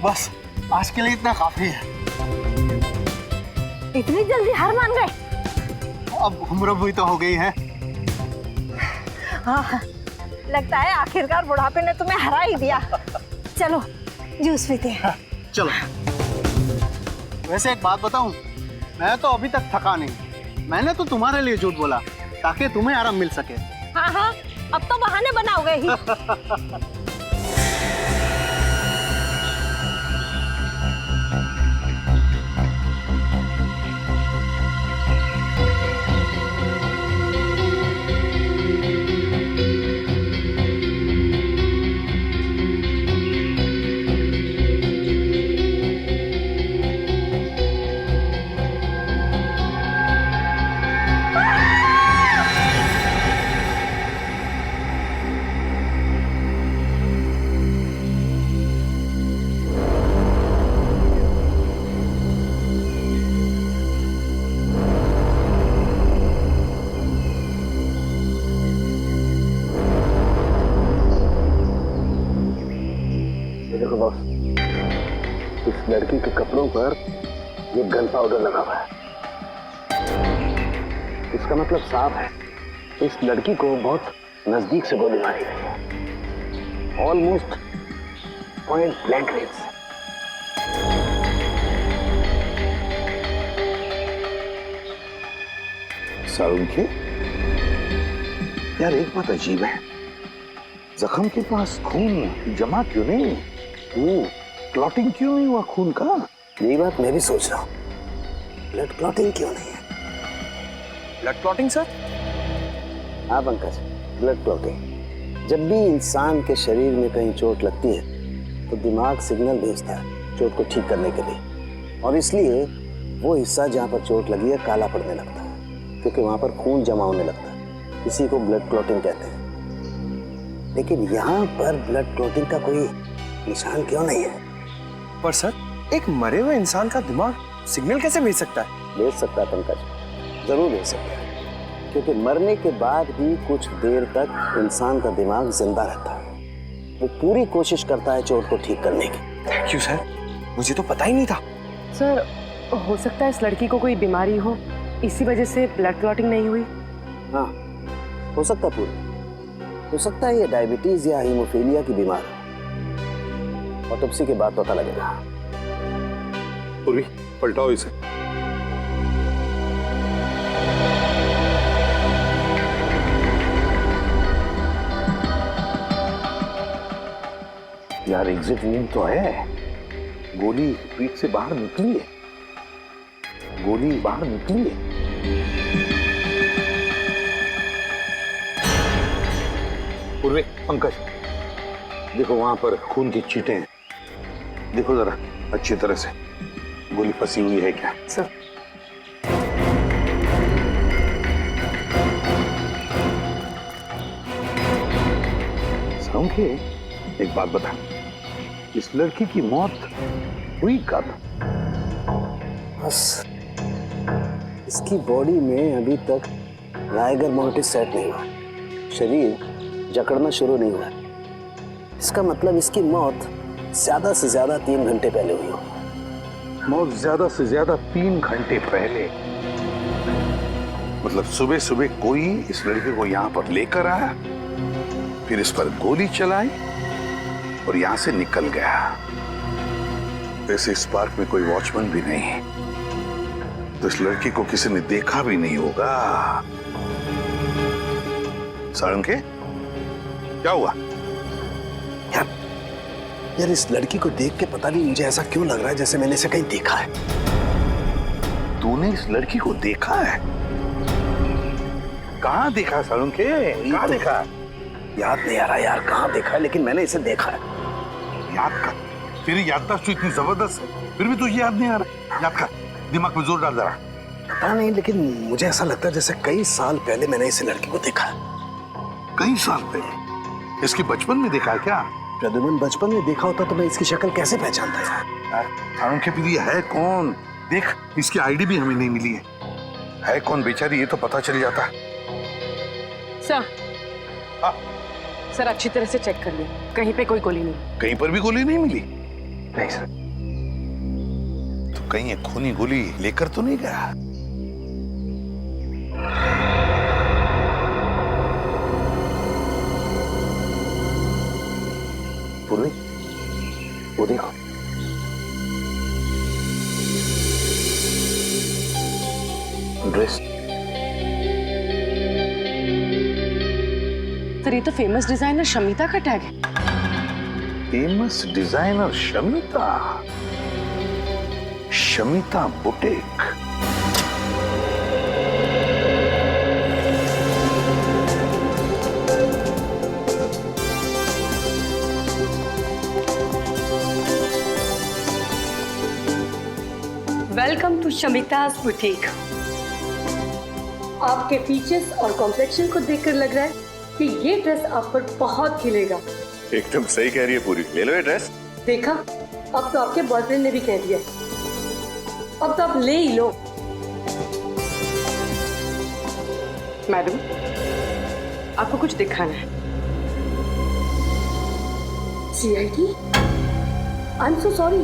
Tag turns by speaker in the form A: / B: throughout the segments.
A: बस आज के लिए इतना काफी है।
B: इतनी जल्दी हार मान गए?
A: अब उम्र भी तो हो गई है।
B: हाँ, लगता है आखिरकार बुढ़ापे ने तुम्हें हरा ही दिया। चलो जूस पीते हैं।
A: चलो। वैसे एक बात बताऊं, मैं तो अभी तक थका नहीं। मैंने तो तुम्हारे लिए झूठ बोला ताकि तुम्हें आराम मिल सके।
B: हाँ हाँ, अब तो बहाने बनाओगे ही।
C: देखो बॉस, इस लड़की के कपड़ों पर ये गन पाउडर लगा हुआ है। इसका मतलब साफ है, इस लड़की को बहुत नजदीक से गोली मारी गई है। ऑलमोस्ट पॉइंट ब्लैंक रेंज से।
D: सारुंखे, यार एक बात अजीब है, जख्म के पास खून जमा क्यों नहीं? क्लॉटिंग क्यों नहीं हुआ खून का?
C: यही बात मैं भी सोच रहा हूँ, ब्लड क्लॉटिंग क्यों नहीं है?
E: Blood clotting sir?
C: हाँ पंकज, ब्लड क्लॉटिंग। जब भी इंसान के शरीर में कहीं चोट लगती है तो दिमाग सिग्नल भेजता है चोट को ठीक करने के लिए, और इसलिए वो हिस्सा जहाँ पर चोट लगी है काला पड़ने लगता है, क्योंकि वहाँ पर खून जमा होने लगता है। इसी को ब्लड क्लॉटिंग कहते हैं। लेकिन यहाँ पर ब्लड क्लॉटिंग का कोई निशान क्यों नहीं है?
E: पर सर, एक मरे हुए इंसान का दिमाग सिग्नल कैसे भेज सकता है?
C: भेज सकता है पंकज, जरूर भेज सकता है, क्योंकि मरने के बाद भी कुछ देर तक इंसान का दिमाग जिंदा रहता है। वो पूरी कोशिश करता है चोट को ठीक करने की।
E: थैंक यू सर, मुझे तो पता ही नहीं था।
F: सर, हो सकता है इस लड़की को कोई बीमारी हो, इसी वजह से ब्लड क्लॉटिंग नहीं हुई।
C: हाँ, हो सकता है पूरी। हो सकता है ये डायबिटीज या हीमोफीलिया की बीमारी, ऑटोप्सी के बाद पता लगेगा।
D: पूर्वी, पलटाओ इसे। यार एग्जिट वूंड तो है, गोली पीठ से बाहर निकली है, गोली बाहर निकली है। पूर्वी, पंकज देखो वहां पर खून की छींटें हैं, देखो जरा अच्छी तरह से, गोली फंसी हुई है क्या?
F: सर,
D: सारुंखे, एक बात बता, इस लड़की की मौत हुई कब?
C: बस इसकी बॉडी में अभी तक राइगर मोटिस सेट नहीं हुआ, शरीर जकड़ना शुरू नहीं हुआ। इसका मतलब इसकी मौत ज्यादा से ज्यादा 3 घंटे पहले हुई होगी।
D: मौत ज्यादा से ज्यादा 3 घंटे पहले? मतलब सुबह सुबह कोई इस लड़के को यहाँ पर लेकर आया, फिर इस पर गोली चलाई और यहाँ से निकल गया। वैसे इस पार्क में कोई वॉचमैन भी नहीं है, तो इस लड़की को किसी ने देखा भी नहीं होगा। सारुंखे, क्या हुआ?
C: यार इस लड़की को देख के पता नहीं मुझे ऐसा क्यों लग रहा है जैसे मैंने इसे कहीं देखा है।
D: तूने इस लड़की को देखा है? कहाँ देखा सारुंखे, कहाँ देखा?
C: याद नहीं आ रहा यार कहाँ देखा है, लेकिन मैंने इसे देखा है।
D: याद कर, तेरी याददाश्त तो इतनी जबरदस्त है, फिर भी तुझे याद नहीं आ रहा। याद कर, दिमाग में जोर डाल जरा।
C: पता नहीं, लेकिन मुझे ऐसा लगता है जैसे कई साल पहले मैंने इस लड़की को देखा है।
D: कई साल पहले? इसके बचपन में देखा है क्या?
C: प्रद्युमन बचपन में देखा होता तो मैं इसकी शक्ल कैसे पहचानता यार?
D: सारुंखे, फिर ये है कौन? देख, इसकी आईडी भी हमें नहीं मिली है कौन बेचारी, ये तो पता चल जाता।
F: सर,
D: हाँ?
F: सर अच्छी तरह से चेक कर लिया, कहीं पे कोई गोली नहीं।
D: कहीं पर भी गोली नहीं मिली?
E: नहीं सर।
D: तो कहीं ये खूनी गोली लेकर तो नहीं गया?
C: पूर्वी, वो देखो। ड्रेस।
F: सर ये तो फेमस डिजाइनर शमिता का टैग है।
D: Famous designer Shamita, Shamita boutique.
G: Welcome to Shamita's boutique. आपके फीचर्स और कॉम्प्लेक्शन को देखकर लग रहा है कि ये ड्रेस आप पर बहुत खिलेगा।
E: एकदम सही कह रही है पूरी, ले लो ये ड्रेस।
G: देखा, अब तो आपके बॉयफ्रेंड ने भी कह दिया, अब तो आप ले ही लो।
F: मैडम आपको कुछ दिखाना है?
G: CID? I am so sorry,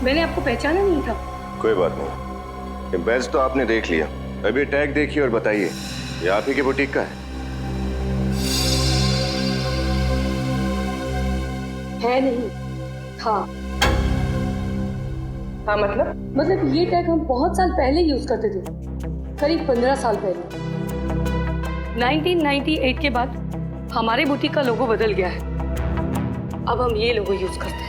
G: मैंने आपको पहचाना नहीं था।
E: कोई बात नहीं, ये बैज तो आपने देख लिया, अभी टैग देखिए और बताइए ये आप ही के बुटीक का है?
G: है नहीं, था।
F: हाँ मतलब
G: ये टैग हम बहुत साल पहले यूज करते थे, करीब 15 साल पहले। 1998 के बाद हमारे बुटीक का लोगो बदल गया है, अब हम ये लोगो यूज करते हैं।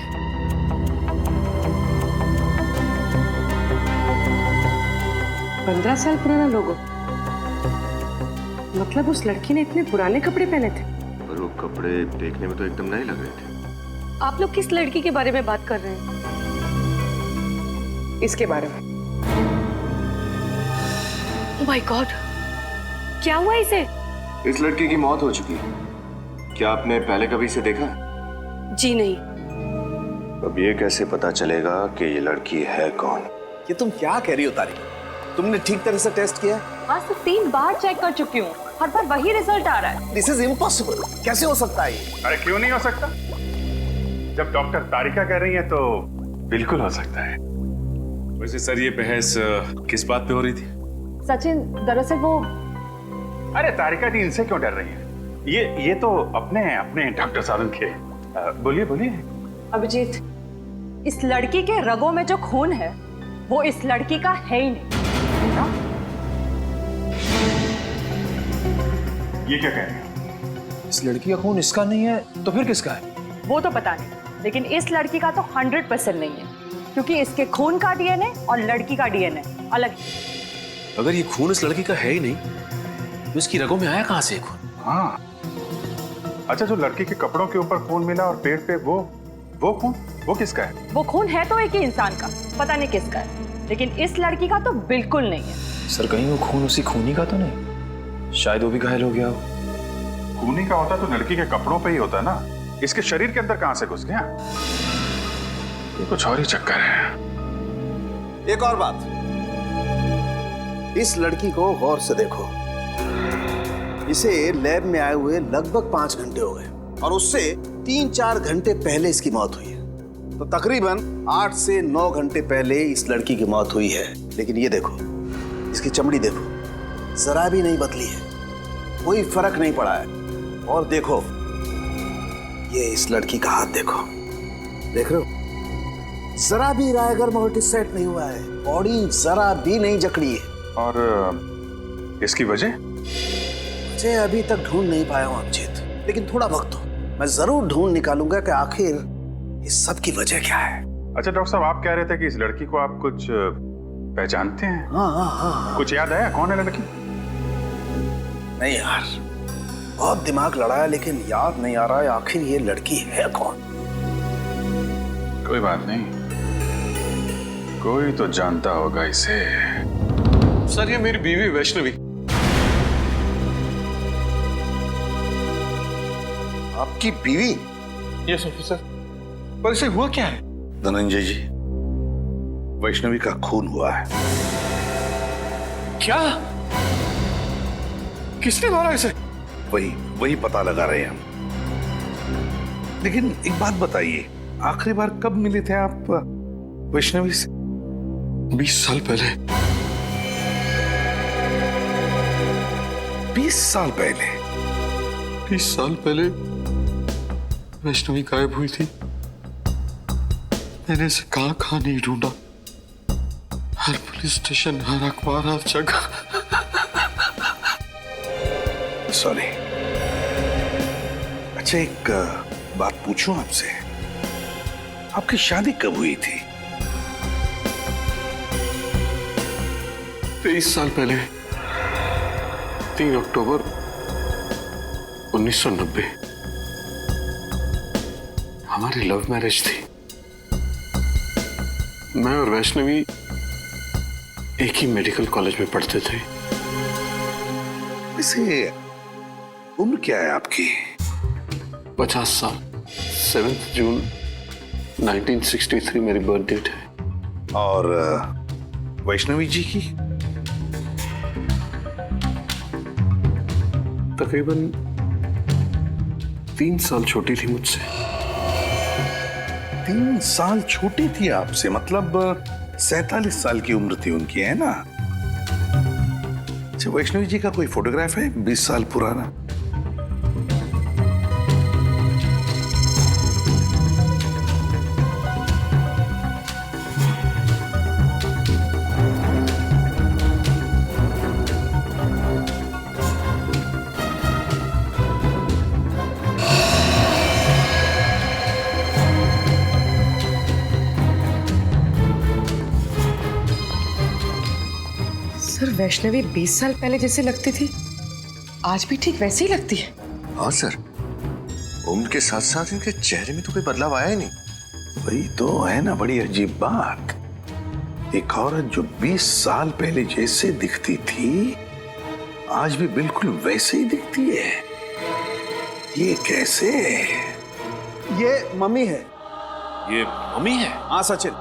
F: पंद्रह साल पुराना लोगो, मतलब उस लड़की ने इतने पुराने कपड़े पहने थे?
E: पर वो कपड़े देखने में तो एकदम नए लग रहे थे।
G: आप लोग किस लड़की के बारे में बात कर रहे हैं?
F: इसके बारे में।
G: ओह माय गॉड, क्या हुआ इसे?
E: इस लड़की की मौत हो चुकी है, क्या आपने पहले कभी इसे देखा?
G: जी नहीं।
E: अब ये कैसे पता चलेगा कि ये लड़की है कौन?
C: ये तुम क्या कह रही हो तारिक? तुमने ठीक तरह से टेस्ट किया?
B: आज तो 3 बार चेक कर चुकी हूँ, हर बार वही रिजल्ट आ रहा है।
C: This is impossible. कैसे हो सकता है ये?
H: अरे क्यों नहीं हो सकता? जब डॉक्टर तारिका कह रही है तो बिल्कुल हो सकता है।
I: वैसे सर ये बहस किस बात पे हो रही थी?
B: सचिन, दरअसल वो
H: अरे तारिका जी इनसे क्यों डर रही है? ये तो अपने डॉक्टर साधन के। बोलिए बोलिए।
B: अभिजीत, इस लड़की के रगों में जो खून है वो इस लड़की का है ही नहीं।
H: ये क्या कह रहे हैं?
E: इस लड़की का खून इसका नहीं है तो फिर किसका है?
B: वो तो पता नहीं, लेकिन इस लड़की का तो 100% नहीं है, क्योंकि इसके खून का DNA और लड़की का DNA अलग है।
I: अगर ये खून इस लड़की का है ही नहीं तो इसकी रगों में आया कहां से खून?
H: हाँ, अच्छा, जो लड़की के कपड़ों के ऊपर खून मिला और पेट पे वो खून, वो किसका है?
B: वो खून है तो एक ही इंसान का, पता नहीं किसका है, लेकिन इस लड़की का तो बिल्कुल नहीं है।
E: सर कहीं वो खून उसी खूनी का तो नहीं? शायद वो भी घायल हो गया हो।
H: खूनी का होता तो लड़की के कपड़ों पे ही होता ना, इसके शरीर के अंदर कहां से घुस गया? ये कुछ और ही चक्कर है।
C: एक और बात, इस लड़की को गौर से देखो। इसे लैब में आए हुए लगभग 5 घंटे हो गए और उससे 3-4 घंटे पहले इसकी मौत हुई है, तो तकरीबन 8 से 9 घंटे पहले इस लड़की की मौत हुई है। लेकिन ये देखो, इसकी चमड़ी देखो, जरा भी नहीं बदली है, कोई फर्क नहीं पड़ा है। और देखो, ये इस लड़की का हाथ देखो, देख रहे हो, जरा भी रायगर मोटिस सेट नहीं हुआ है, बॉडी जरा भी नहीं जकड़ी है।
H: और इसकी वजह
C: अभी तक ढूंढ नहीं पाया हूं अभिजीत, लेकिन थोड़ा वक्त दो, मैं जरूर ढूंढ निकालूंगा कि आखिर इस सब की वजह क्या है।
H: अच्छा डॉक्टर साहब, आप कह रहे थे कि इस लड़की को आप कुछ पहचानते हैं?
C: हाँ।
H: कुछ याद आया कौन है लड़की?
C: नहीं यार, बहुत दिमाग लड़ाया लेकिन याद नहीं आ रहा है आखिर ये लड़की है कौन।
H: कोई बात नहीं, कोई तो जानता होगा इसे।
I: सर ये मेरी बीवी वैष्णवी।
D: आपकी बीवी?
I: Yes officer. पर इसे हुआ क्या है?
D: धनंजय जी, वैष्णवी का खून हुआ है।
I: क्या? किसने मारा इसे?
D: वही पता लगा रहे हैं हम। लेकिन एक बात बताइए, आखिरी बार कब मिले थे आप वैष्णवी से?
I: 20 साल पहले।
D: 20 साल पहले?
I: 20 साल पहले वैष्णवी गायब हुई थी। मैंने इसे कहां कहां नहीं ढूंढा, हर पुलिस स्टेशन, हर अखबार, हर जगह।
D: सॉरी। अच्छा, एक बात पूछूं आपसे, आपकी शादी कब हुई थी?
I: 23 साल पहले, 3 अक्टूबर 1990। हमारी लव मैरिज थी। मैं और वैष्णवी एक ही मेडिकल कॉलेज में पढ़ते थे।
D: वैसे उम्र क्या है आपकी?
I: 50 साल। 7 जून 1963 मेरी बर्थ डेट है।
D: और वैष्णवी जी की?
I: तकरीबन 3 साल छोटी थी मुझसे।
D: 3 साल छोटी थी आपसे, मतलब 47 साल की उम्र थी उनकी, है ना? अच्छा, वैष्णवी जी का कोई फोटोग्राफ है 20 साल पुराना?
F: सर, वैष्णवी 20 साल पहले जैसे लगती थी, आज भी ठीक वैसे ही लगती है।
E: हाँ सर, उम्र के साथ साथ इनके चेहरे में तो कोई बदलाव आया ही नहीं।
D: वही तो है ना बड़ी अजीब बात। एक औरत जो 20 साल पहले जैसे दिखती थी, आज भी बिल्कुल वैसे ही दिखती है। ये कैसे?
C: ये मम्मी है।
I: ये मम्मी है?
C: हाँ सचिन,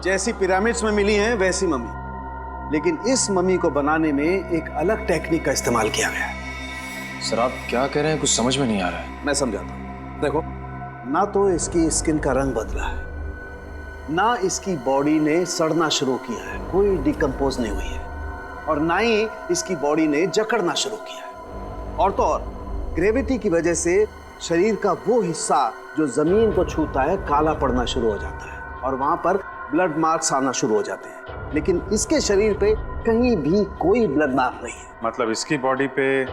C: जैसी पिरामिड्स में मिली हैं वैसी मम्मी, लेकिन इस मम्मी को बनाने में एक अलग टेक्निक का इस्तेमाल किया गया है।
J: सर आप क्या कह रहे हैं, कुछ समझ में नहीं आ रहा है।
C: मैं समझाता हूँ। देखो, ना तो इसकी स्किन का रंग बदला है, ना इसकी बॉडी ने सड़ना शुरू किया है, कोई डिकम्पोज नहीं हुई है, और ना ही इसकी बॉडी ने जकड़ना शुरू किया है। और तो और ग्रेविटी की वजह से शरीर का वो हिस्सा जो जमीन को छूता है काला पड़ना शुरू हो जाता है, और वहां पर ब्लड मार्क्स आना शुरू हो जाते हैं। लेकिन इसके शरीर पे कहीं भी कोई ब्लड मार्क नहीं है।
H: मतलब इसकी बॉडी पे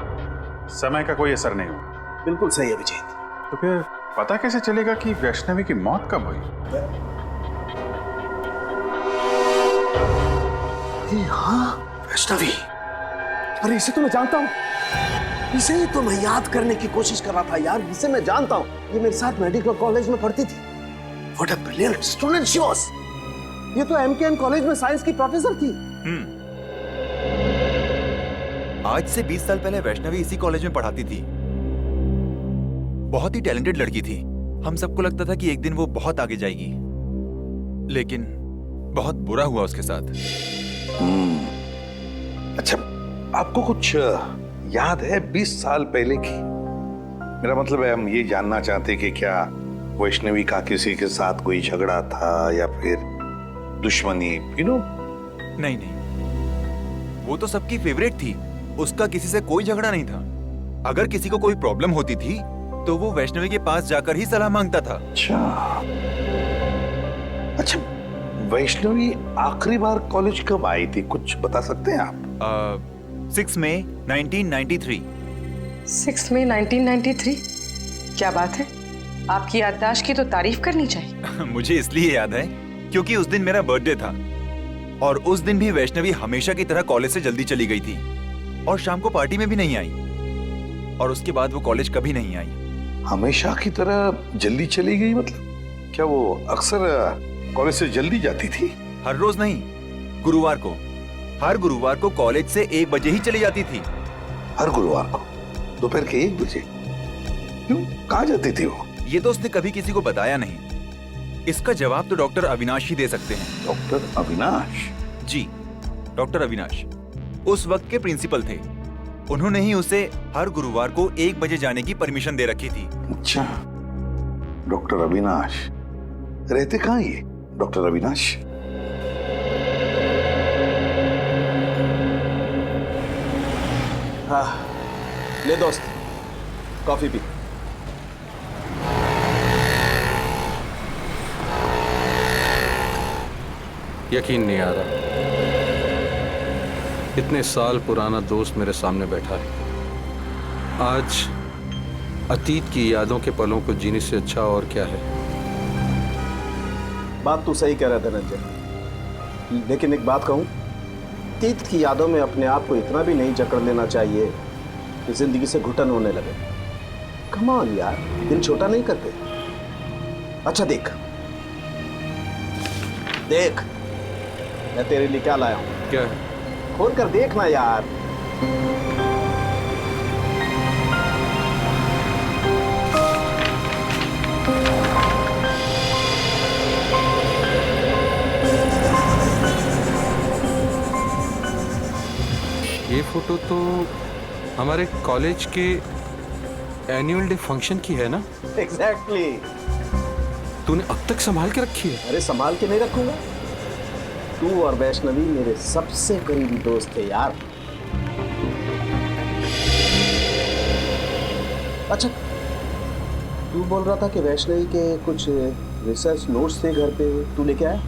H: समय का कोई असर नहीं हुआ?
C: बिल्कुल सही अभिजीत।
H: तो फिर पता कैसे चलेगा कि वैष्णवी की मौत कब हुई?
C: हाँ, वैष्णवी। अरे इसे तो मैं जानता हूँ, इसे ही तो मैं याद करने की कोशिश कर रहा था यार। इसे मैं जानता हूँ, ये मेरे साथ मेडिकल कॉलेज में पढ़ती थी। What a brilliant student she was. ये तो MKN कॉलेज में साइंस की प्रोफेसर थी।
J: आज से 20 साल पहले वैष्णवी इसी कॉलेज में पढ़ाती थी। बहुत ही टैलेंटेड लड़की थी। हम सबको लगता था कि एक दिन वो बहुत आगे जाएगी, लेकिन बहुत बुरा हुआ उसके साथ।
D: अच्छा, आपको कुछ याद है 20 साल पहले की? मेरा मतलब है, हम ये जानना चाहते कि क्या वैष्णवी का किसी के साथ कोई झगड़ा था या फिर दुश्मनी,
J: नहीं नहीं, वो तो सबकी फेवरेट थी। उसका किसी से कोई झगड़ा नहीं था। अगर किसी को कोई प्रॉब्लम होती थी तो वो वैष्णवी के पास जाकर ही सलाह मांगता था।
D: अच्छा, वैष्णवी आखिरी बार कॉलेज कब आई थी, कुछ बता सकते हैं आप?
J: 6 मई 1993।
F: 6 मई 1993? क्या बात है, आपकी याददाश्त की तो तारीफ करनी चाहिए।
J: मुझे इसलिए याद है क्योंकि उस दिन मेरा बर्थडे था, और उस दिन भी वैष्णवी हमेशा की तरह कॉलेज से जल्दी चली गई थी, और शाम को पार्टी में भी नहीं आई, और उसके बाद वो कॉलेज कभी नहीं आई।
D: हमेशा की तरह जल्दी चली गई मतलब क्या वो अक्सर कॉलेज से जल्दी जाती थी?
J: हर रोज नहीं, गुरुवार को। हर गुरुवार को कॉलेज से 1 बजे ही चली जाती थी।
D: हर गुरुवार को दोपहर के 1 बजे? क्यों, कहाँ जाती थी वो?
J: ये तो उसने कभी किसी को बताया नहीं। इसका जवाब तो डॉक्टर अविनाश ही दे सकते हैं।
D: डॉक्टर अविनाश?
J: जी, डॉक्टर अविनाश उस वक्त के प्रिंसिपल थे। उन्होंने ही उसे हर गुरुवार को 1 बजे जाने की परमिशन दे रखी थी।
D: अच्छा, डॉक्टर अविनाश। रहते कहाँ ये डॉक्टर अविनाश?
C: हाँ, ले दोस्त, कॉफी पी।
I: यकीन नहीं आ रहा, इतने साल पुराना दोस्त मेरे सामने बैठा है। आज अतीत की यादों के पलों को जीने से अच्छा और क्या है।
C: बात तू सही कह रहा है धनंजय, लेकिन एक बात कहूं, अतीत की यादों में अपने आप को इतना भी नहीं जकड़ लेना चाहिए कि जिंदगी से घुटन होने लगे। कम ऑन यार, दिल छोटा नहीं करते। अच्छा देख देख, मैं तेरे लिए क्या लाया हूं।
I: क्या है?
C: खोल कर देखना यार।
I: ये फोटो तो हमारे कॉलेज के एनुअल डे फंक्शन की है ना?
C: एग्जैक्टली।
I: तूने अब तक संभाल के रखी है?
C: अरे संभाल के नहीं रखूंगा, तू और वैष्णवी मेरे सबसे करीबी दोस्त थे यार। अच्छा, तू बोल रहा था कि वैष्णवी के कुछ रिसर्च नोट्स थे घर पे, तू लेके आया?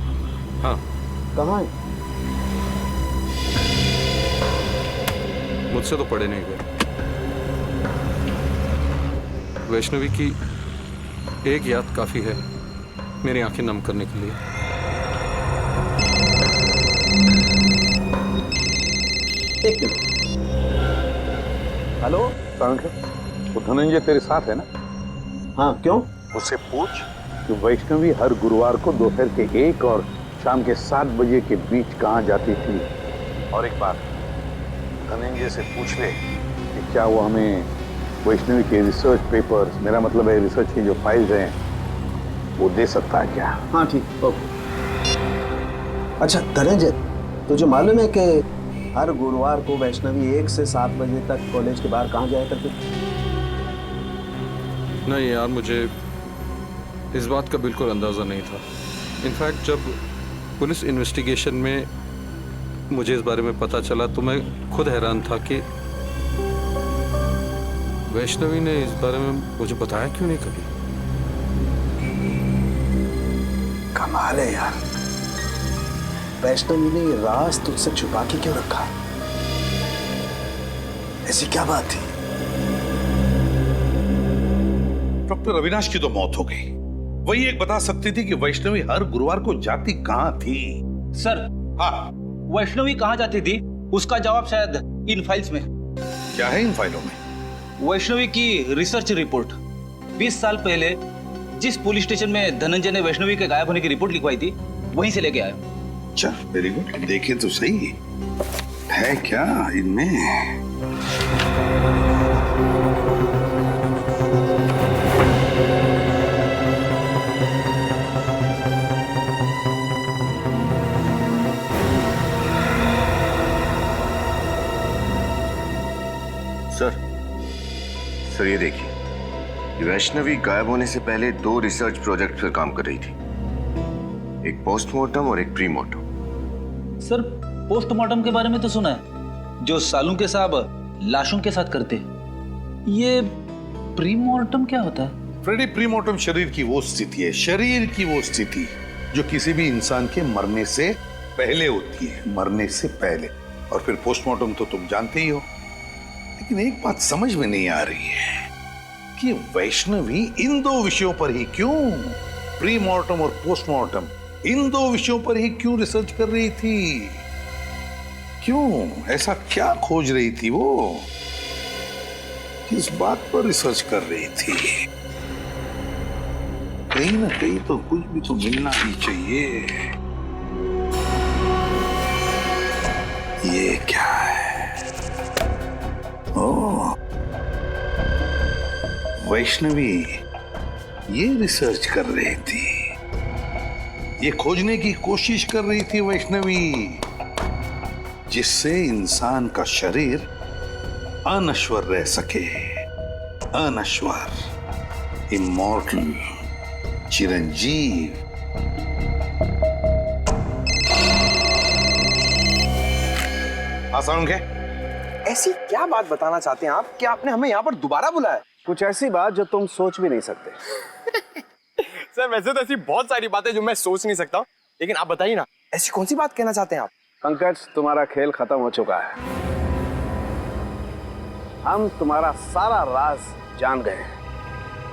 I: हाँ।
C: कहाँ है?
I: मुझसे तो पढ़े नहीं गए। वैष्णवी की एक याद काफी है मेरी आंखें नम करने के लिए।
C: एक मिनट। हेलो,
D: वो धनंजय तेरे साथ है ना?
C: हाँ, क्यों?
D: उससे पूछ कि वैष्णवी हर गुरुवार को दोपहर के 1 और शाम के 7 बजे के बीच कहाँ जाती थी। और एक बात, धनंजय से पूछ ले कि क्या वो हमें वैष्णवी के रिसर्च पेपर्स, मेरा मतलब है रिसर्च की जो फाइल्स हैं, वो दे सकता है क्या?
C: हाँ ठीक, ओके। अच्छा धनंजय, तुझे मालूम है कि हर गुरुवार को वैष्णवी 1 से 7 बजे तक कॉलेज के बाहर कहाँ जाया करती थी?
I: नहीं यार, मुझे इस बात का बिल्कुल अंदाजा नहीं था। इनफैक्ट जब पुलिस इन्वेस्टिगेशन में मुझे इस बारे में पता चला तो मैं खुद हैरान था कि वैष्णवी ने इस बारे में मुझे बताया क्यों नहीं कभी।
C: कमाल है यार, वैष्णवी ने ये राज तुझसे छुपा के क्यों रखा? ऐसी क्या बात थी?
D: डॉक्टर अविनाश की तो मौत हो गई, वही एक बता सकती थी कि वैष्णवी हर गुरुवार को जाती कहाँ थी।
K: सर,
D: हाँ,
K: वैष्णवी कहाँ जाती थी उसका जवाब शायद इन फाइल्स में।
D: क्या है इन फाइलों में?
K: वैष्णवी की रिसर्च रिपोर्ट। 20 साल पहले जिस पुलिस स्टेशन में धनंजय ने वैष्णवी के गायब होने की रिपोर्ट लिखवाई थी, वहीं से लेके आया।
D: अच्छा, वेरी गुड। देखे तो सही है क्या इनमें।
E: सर ये देखिए, वैष्णवी गायब होने से पहले 2 रिसर्च प्रोजेक्ट पर काम कर रही थी, एक पोस्टमार्टम और एक प्रीमार्टम।
K: सर, पोस्टमार्टम के बारे में तो सुना है, जो सालू के साहब लाशों के साथ करते हैं। ये प्रीमार्टम क्या होता है?
D: फ्रेडी, प्रीमार्टम शरीर की वो स्थिति है, शरीर की वो स्थिति जो किसी भी इंसान के मरने से पहले होती है, मरने से पहले। और फिर पोस्टमार्टम तो तुम जानते ही हो। लेकिन एक बात समझ में नहीं आ रही है कि वैष्णवी इन 2 विषयों पर ही क्यों, प्रीमार्टम और पोस्टमार्टम, इन 2 विषयों पर ही क्यों रिसर्च कर रही थी? क्यों, ऐसा क्या खोज रही थी वो? किस बात पर रिसर्च कर रही थी? कहीं ना कहीं तो कुछ भी तो मिलना ही चाहिए। ये क्या है? ओह, वैष्णवी ये रिसर्च कर रही थी, ये खोजने की कोशिश कर रही थी वैष्णवी, जिससे इंसान का शरीर अनश्वर रह सके, अनश्वर, इमॉर्टल, चिरंजीव, हाँ सारुण के?
L: ऐसी क्या बात बताना चाहते हैं आप कि आपने हमें यहाँ पर दोबारा बुलाया?
C: कुछ ऐसी बात जो तुम सोच भी नहीं सकते।
L: सर वैसे तो ऐसी बहुत सारी बातें जो मैं सोच नहीं सकता, लेकिन आप बताइए ना, ऐसी कौन सी बात कहना चाहते हैं आप?
C: पंकज, तुम्हारा खेल खत्म हो चुका है। हम तुम्हारा सारा राज जान गए हैं।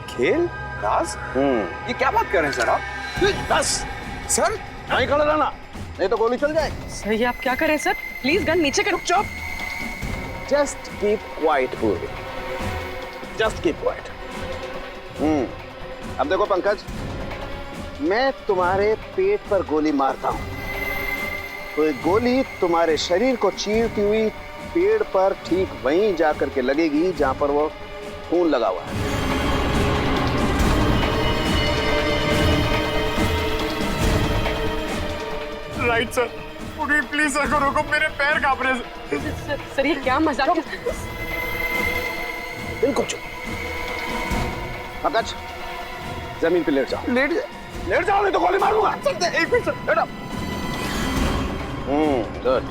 L: खेल? राज? ये क्या बात कर रहे हैं सर आप?
C: बस
L: सर
C: नहीं खड़ा रहना, नहीं तो गोली चल जाएगी।
F: सर ये आप क्या कर रहे हैं सर? प्लीज गन नीचे करो।
L: चुप।
C: जस्ट कीप क्वाइट पूर्वी, जस्ट कीप क्वाइट। अब देखो पंकज, मैं तुम्हारे पेट पर गोली मारता हूं तो एक गोली तुम्हारे शरीर को चीरती हुई पेड़ पर ठीक वहीं जाकर के लगेगी जहां पर वो खून लगा हुआ है।
L: राइट सर, प्लीज सर को रोको, मेरे पैर कांप रहे हैं।
F: सर ये क्या मजाक?
C: बिल्कुल चुप। पंकज, जमीन पे लेट जाओ। लेट जाओ, नहीं तो गोली मारूंगा।
L: एक मिनट सर, लेट आओ।
C: गुड।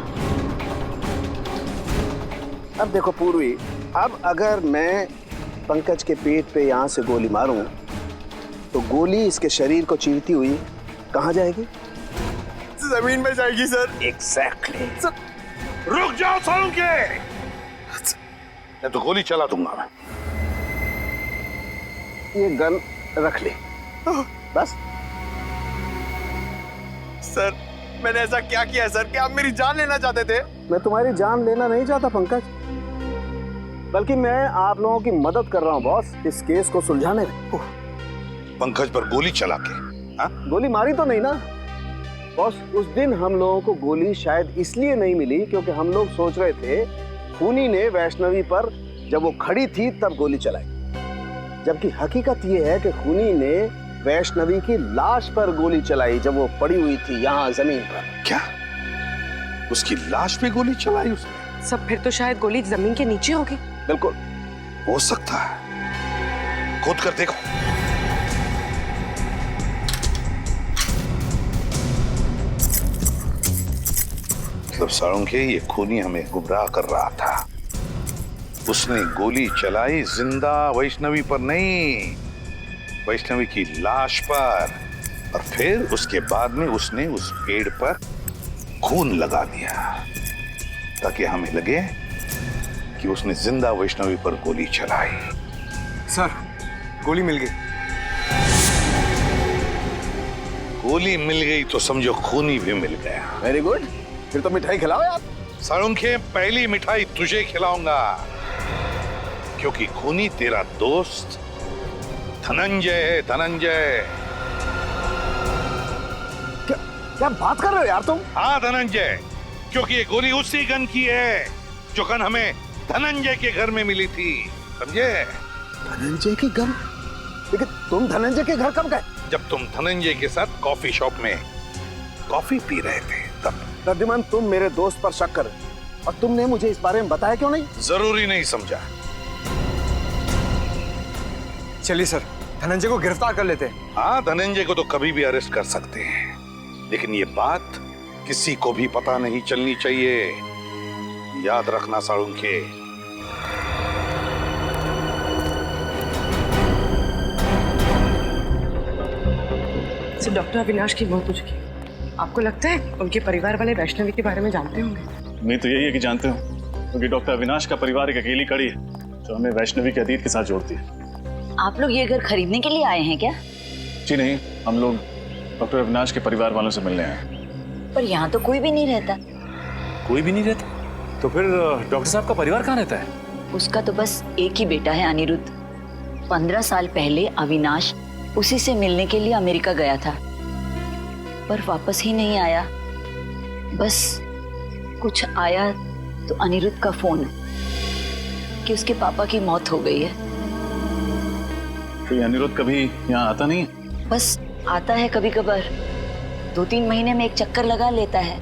C: अब देखो पूर्वी, अब अगर मैं पंकज के पेट पे यहां से गोली मारूं तो गोली इसके शरीर को चीरती हुई कहां जाएगी?
L: जमीन में जाएगी सर।
C: एग्जैक्टली।
D: रुक जाओ सारुण के, मैं तो गोली चला दूंगा मैं।
C: ये गन रख ले बस।
L: सर मैंने ऐसा क्या किया सर कि आप मेरी जान लेना चाहते थे?
C: मैं तुम्हारी जान लेना नहीं चाहता पंकज, बल्कि मैं आप लोगों की मदद कर रहा हूं बॉस, इस केस को सुलझाने में।
D: पंकज पर गोली चला के? हाँ?
C: गोली मारी तो नहीं ना बॉस। उस दिन हम लोगों को गोली शायद इसलिए नहीं मिली क्योंकि हम लोग सोच रहे थे खूनी ने वैष्णवी पर जब वो खड़ी थी तब गोली चलाई, जबकि हकीकत ये है कि खूनी ने वैष्णवी की लाश पर गोली चलाई जब वो पड़ी हुई थी यहाँ जमीन पर।
D: क्या उसकी लाश पे गोली चलाई उसने?
F: सब फिर तो शायद गोली जमीन के नीचे होगी।
C: बिल्कुल
D: हो सकता है, खोद कर देखो। मतलब सारुण के ये खूनी हमें गुमराह कर रहा था। उसने गोली चलाई जिंदा वैष्णवी पर नहीं, वैष्णवी की लाश पर, और फिर उसके बाद में उसने उस पेड़ पर खून लगा दिया ताकि हमें लगे कि उसने जिंदा वैष्णवी पर गोली चलाई।
L: सर गोली मिल गई।
D: गोली मिल गई तो समझो खूनी भी मिल गया।
C: वेरी गुड, फिर तो मिठाई खिलाओ यार।
D: सारुण के पहली मिठाई तुझे खिलाऊंगा क्योंकि खूनी तेरा दोस्त धनंजय है। धनंजय।
C: क्या बात कर रहे हो यार तुम?
D: हाँ धनंजय, क्योंकि ये गोली उसी गन की है जो गन हमें धनंजय के घर में मिली थी, समझे?
C: धनंजय की गन? लेकिन तुम धनंजय के घर कब गए?
D: जब तुम धनंजय के साथ कॉफी शॉप में कॉफी पी रहे थे तब।
C: रद्दिमान, तुम मेरे दोस्त पर शक कर और तुमने मुझे इस बारे में बताया क्यों नहीं?
D: जरूरी नहीं समझा।
L: चलिए सर, धनंजय को गिरफ्तार कर लेते हैं।
D: हाँ, धनंजय को तो कभी भी अरेस्ट कर सकते हैं, लेकिन ये बात किसी को भी पता नहीं चलनी चाहिए। याद रखना सारुण के।
F: डॉक्टर अविनाश की मौत हो चुकी है। आपको लगता है उनके परिवार वाले वैष्णवी के बारे में जानते होंगे?
M: नहीं तो यही है कि जानते हो, क्योंकि डॉक्टर अविनाश का परिवार एक अकेली कड़ी है जो हमें वैष्णवी के अतीत के साथ जोड़ती है।
N: आप लोग ये घर खरीदने के लिए आए हैं क्या?
M: जी नहीं, हम लोग डॉक्टर अविनाश के परिवार वालों से मिलने आए हैं।
N: पर यहाँ तो कोई भी नहीं रहता।
M: कोई भी नहीं रहता? तो फिर डॉक्टर साहब का परिवार कहाँ रहता है?
N: उसका तो बस एक ही बेटा है, अनिरुद्ध। 15 साल पहले अविनाश उसी से मिलने के लिए अमेरिका गया था, पर वापस ही नहीं आया। बस कुछ आया तो अनिरुद्ध का फोन कि उसके पापा की मौत हो गई है।
M: तो ये अनिरुद्ध कभी यहाँ आता नहीं है?
N: बस आता है कभी कभार, 2-3 महीने में एक चक्कर लगा लेता है।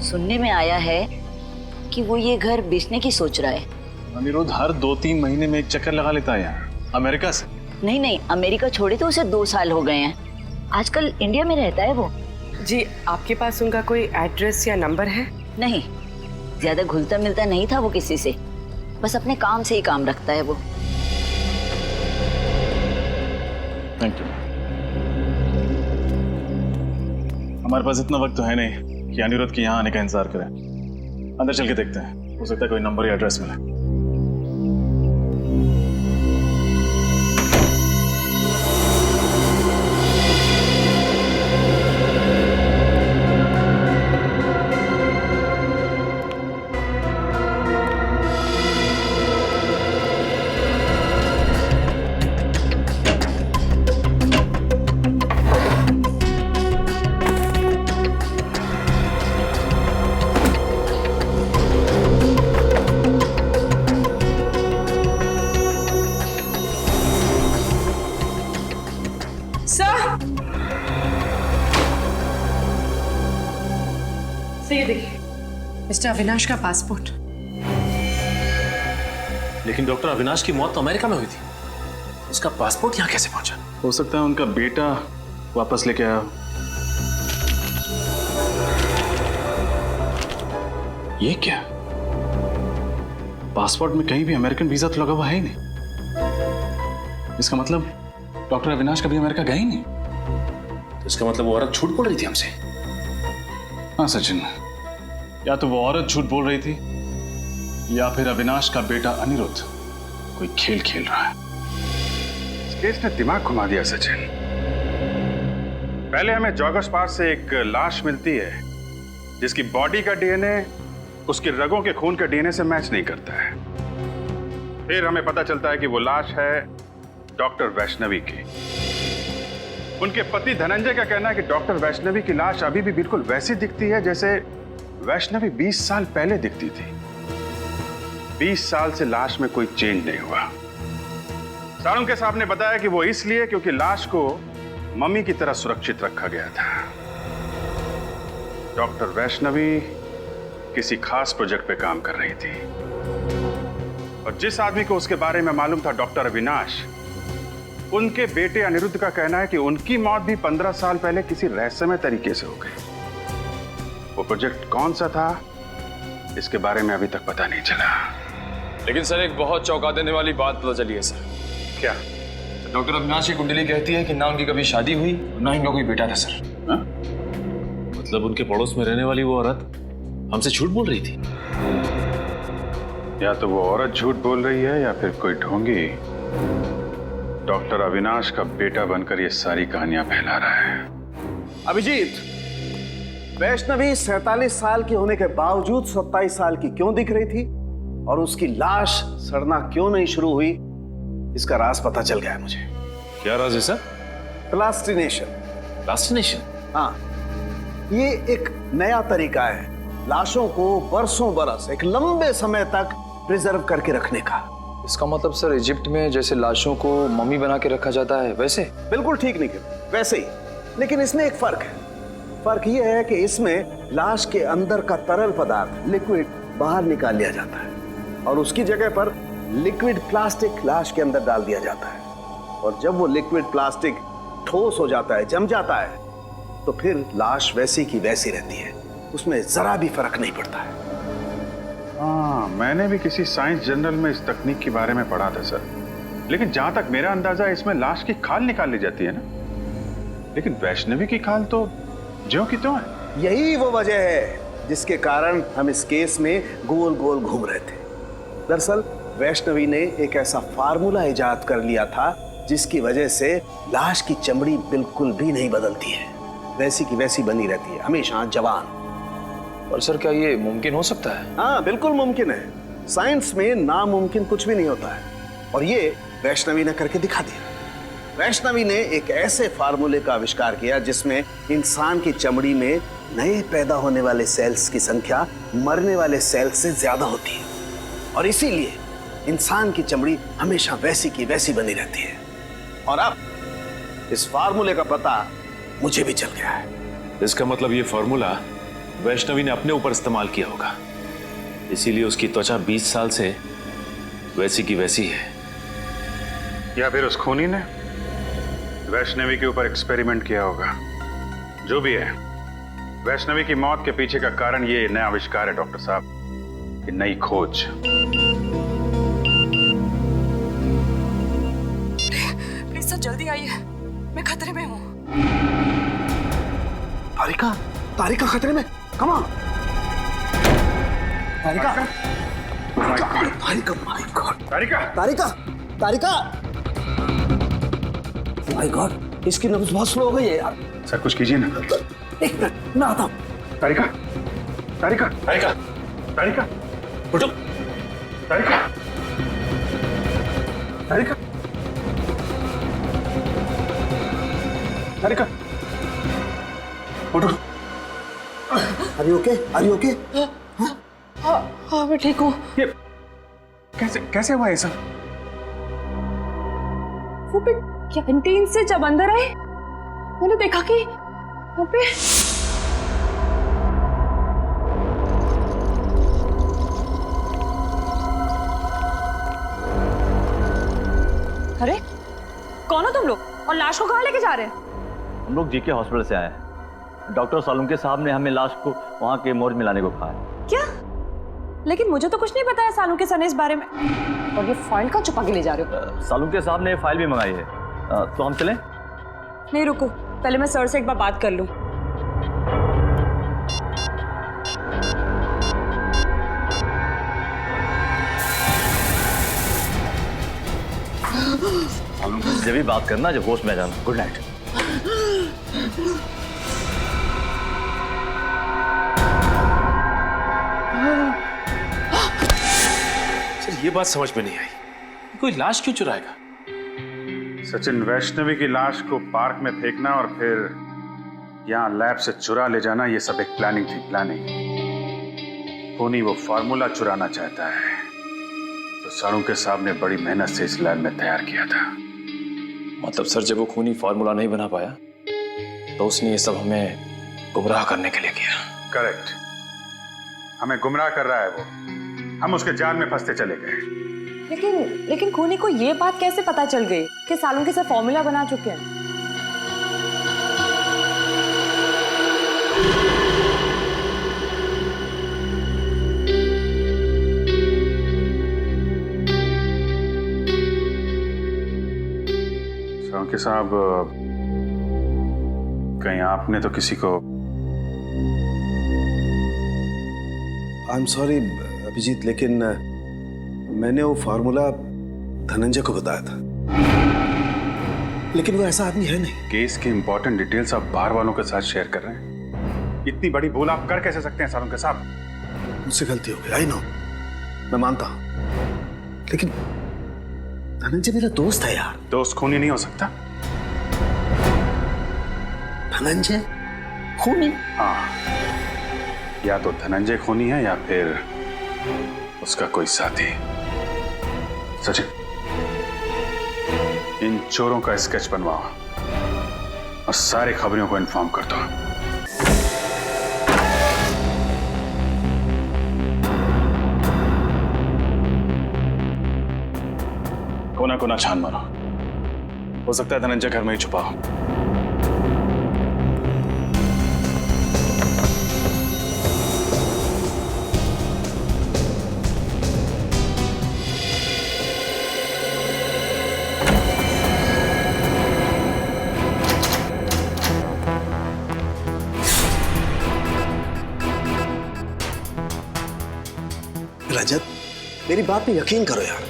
N: सुनने में आया है कि वो ये घर बेचने की सोच रहा है।
M: अनिरुद्ध हर 2-3 महीने में एक चक्कर लगा लेता है यहाँ, अमेरिका से?
N: नहीं, अमेरिका छोड़े तो उसे 2 साल हो गए हैं। आजकल इंडिया में रहता है वो।
F: जी, आपके पास उनका कोई एड्रेस या नंबर है?
N: नहीं, ज्यादा घुलता मिलता नहीं था वो किसी से, बस अपने काम से ही काम रखता है वो।
M: Thank you. हमारे पास इतना वक्त तो है नहीं कि अनिरुद्ध के यहाँ आने का इंतजार करें। अंदर चल के देखते हैं, हो सकता है कोई नंबर या एड्रेस मिले।
F: ये देखिए, मिस्टर अविनाश का पासपोर्ट।
K: लेकिन डॉक्टर अविनाश की मौत तो अमेरिका में हुई थी, उसका पासपोर्ट यहाँ कैसे पहुंचा?
M: हो सकता है उनका बेटा वापस लेके आया। ये क्या? पासपोर्ट में कहीं भी अमेरिकन वीजा तो लगा हुआ है ही नहीं। इसका मतलब डॉक्टर अविनाश कभी अमेरिका गए ही नहीं।
K: तो इसका मतलब वो औरत झूठ बोल रही थी हमसे।
M: हाँ सचिन, या तो वो औरत झूठ बोल रही थी या फिर अविनाश का बेटा अनिरुद्ध कोई खेल खेल रहा है।
H: इस केस ने दिमाग घुमा दिया सचिन। पहले हमें जॉगर्स पार्क से एक लाश मिलती है जिसकी बॉडी का डीएनए उसके रगों के खून के डीएनए से मैच नहीं करता है। फिर हमें पता चलता है कि वो लाश है डॉक्टर वैष्णवी की। उनके पति धनंजय का कहना है कि डॉक्टर वैष्णवी की लाश अभी भी बिल्कुल वैसी दिखती है जैसे वैष्णवी 20 साल पहले दिखती थी। 20 साल से लाश में कोई चेंज नहीं हुआ। सारुण के साहब ने बताया कि वो इसलिए क्योंकि लाश को मम्मी की तरह सुरक्षित रखा गया था। डॉक्टर वैष्णवी किसी खास प्रोजेक्ट पे काम कर रही थी और जिस आदमी को उसके बारे में मालूम था, डॉक्टर अविनाश, उनके बेटे अनिरुद्ध का कहना है कि उनकी मौत भी 15 साल पहले किसी रहस्यमय तरीके से हो गई। वो प्रोजेक्ट कौन सा था, इसके बारे में अभी तक पता नहीं चला।
L: लेकिन सर, एक बहुत चौंका देने वाली बात पता चली है सर।
H: क्या?
L: डॉक्टर अविनाश की कुंडली कहती है कि ना उनकी कभी शादी हुई और ना ही उनका कोई बेटा था सर।
H: हा?
K: मतलब उनके पड़ोस में रहने वाली वो औरत हमसे झूठ बोल रही थी।
H: या तो वो औरत झूठ बोल रही है या फिर कोई ढोंगी डॉक्टर अविनाश का बेटा बनकर ये सारी कहानियां फैला रहा है।
C: अभिजीत, वैष्णवी 47 साल की होने के बावजूद 27 साल की क्यों दिख रही थी और उसकी लाश सड़ना क्यों नहीं शुरू हुई, इसका राज पता चल गया है मुझे।
K: क्या राज है सर?
C: प्लास्टिनेशन।
K: प्लास्टिनेशन?
C: हाँ, ये एक नया तरीका है लाशों को बरसों बरस, एक लंबे समय तक प्रिजर्व करके रखने का।
L: इसका मतलब सर, इजिप्ट में जैसे लाशों को मम्मी बना के रखा जाता है वैसे?
C: बिल्कुल ठीक निकल, वैसे ही। लेकिन इसमें एक फर्क है। फर्क यह है कि इसमें लाश के अंदर का तरल पदार्थ, लिक्विड, बाहर निकाल लिया जाता है और उसकी जगह पर लिक्विड प्लास्टिक लाश के अंदर डाल दिया जाता है। और जब वो लिक्विड प्लास्टिक ठोस हो जाता है, जम जाता है, तो फिर लाश वैसी की वैसी रहती है, उसमें जरा भी फर्क नहीं पड़ता है।
H: हाँ, मैंने भी किसी साइंस जर्नल में इस तकनीक के बारे में पढ़ा था सर। लेकिन जहां तक मेरा अंदाजा है, इसमें लाश की खाल निकाल ली जाती है ना। लेकिन वैष्णवी की खाल तो ज्यों की त्यों है।
C: यही वो वजह है जिसके कारण हम इस केस में गोल गोल घूम रहे थे। दरअसल वैष्णवी ने एक ऐसा फार्मूला इजाद कर लिया था जिसकी वजह से लाश की चमड़ी बिल्कुल भी नहीं बदलती है, वैसी की वैसी बनी रहती है, हमेशा जवान।
L: और सर, क्या ये मुमकिन हो सकता है?
C: हाँ, बिल्कुल मुमकिन है। साइंस में नामुमकिन कुछ भी नहीं होता है और ये वैष्णवी ने करके दिखा दिया। वैष्णवी ने एक ऐसे फार्मूले का आविष्कार किया जिसमें इंसान की चमड़ी में नए पैदा होने वाले सेल्स की संख्या मरने वाले सेल्स से ज्यादा होती है और इसीलिए इंसान की चमड़ी हमेशा वैसी की वैसी बनी रहती है। और अब इस फार्मूले का पता मुझे भी चल गया है।
K: इसका मतलब ये फार्मूला वैष्णवी ने अपने ऊपर इस्तेमाल किया होगा, इसीलिए उसकी त्वचा 20 साल से वैसी की वैसी है।
H: या फिर उस खूनी ने वैष्णवी के ऊपर एक्सपेरिमेंट किया होगा। जो भी है, वैष्णवी की मौत के पीछे का कारण ये नया आविष्कार है डॉक्टर साहब, ये नई खोज।
G: प्लीज सर जल्दी आइए, मैं खतरे में हूँ।
A: तारिका, तारिका खतरे में, come on. Tarika, Tarika, my God,
H: Tarika,
C: Tarika, Tarika, my God, इसकी नब्ज बहुत स्लो हो गई है यार।
H: सर कुछ कीजिए ना।
C: एक मिनट, मैं आता हूँ।
H: तारिका, तारिका, तारिका, तारिका, उठो। तारिका, तारिका, तारिका, उठो।
C: Are you okay? Are you okay?
B: हाँ मैं ठीक हूँ।
H: ये कैसे कैसे हुआ ये सब?
B: वो भी कैंटीन से जब अंदर आए मैंने देखा कि वहाँ पे अरे कौन हो तुम लोग और लाश को कहाँ लेके जा रहे हैं?
O: हम लोग जीके हॉस्पिटल से आए हैं। डॉक्टर सालुंके साहब ने हमें लाश को वहाँ के मोर्ग में लाने को कहा है।
B: क्या? लेकिन मुझे तो कुछ नहीं बताया सालुंके सर ने इस बारे में। और ये फाइल का छुपा के ले जा रहे हो?
O: सालुंके साहब ने फाइल भी मंगाई है। तो हम चलें?
B: नहीं रुको, पहले मैं सर से एक बार बात कर लूं।
O: जब भी बात करना जब होश में आ जाना। Good night.
M: सर ये बात समझ में नहीं आई, कोई लाश क्यों चुराएगा?
H: सचिन, वैष्णवी की लाश को पार्क में फेंकना और फिर यहाँ लैब से चुरा ले जाना, ये सब एक प्लानिंग थी, प्लानिंग। खूनी वो फार्मूला चुराना चाहता है तो सालुंके साहब ने बड़ी मेहनत से इस लैब में तैयार किया था।
L: मतलब सर जब वो खूनी फार्मूला नहीं बना पाया तो उसने ये सब हमें गुमराह करने के लिए किया।
H: करेक्ट, हमें गुमराह कर रहा है वो, हम उसके जाल में फंसते चले गए।
B: लेकिन खूनी को ये बात कैसे पता चल गई कि सालुंके सर फॉर्मूला बना चुके हैं?
H: सालुंके साहब, कहीं आपने तो किसी को?
C: आई एम सॉरी अभिजीत, लेकिन मैंने वो फार्मूला धनंजय को बताया था, लेकिन वो ऐसा आदमी है नहीं।
H: केस की इंपॉर्टेंट डिटेल्स आप बाहर वालों के साथ शेयर कर रहे हैं। इतनी बड़ी भूल आप कर कैसे सकते हैं सालुंके साहब?
C: मुझसे गलती हो गई, आई नो, मैं मानता हूं, लेकिन धनंजय मेरा दोस्त है यार।
H: दोस्त खूनी नहीं हो सकता?
C: धनंजय खूनी?
H: हाँ, या तो धनंजय खूनी है या फिर उसका कोई साथी। सचिन, इन चोरों का स्केच बनवाओ और सारे खबरों को इन्फॉर्म कर दो। कोना कोना छान मारो, हो सकता है धनंजय घर में ही छुपा हो।
C: रजत, मेरी बात पे यकीन करो यार,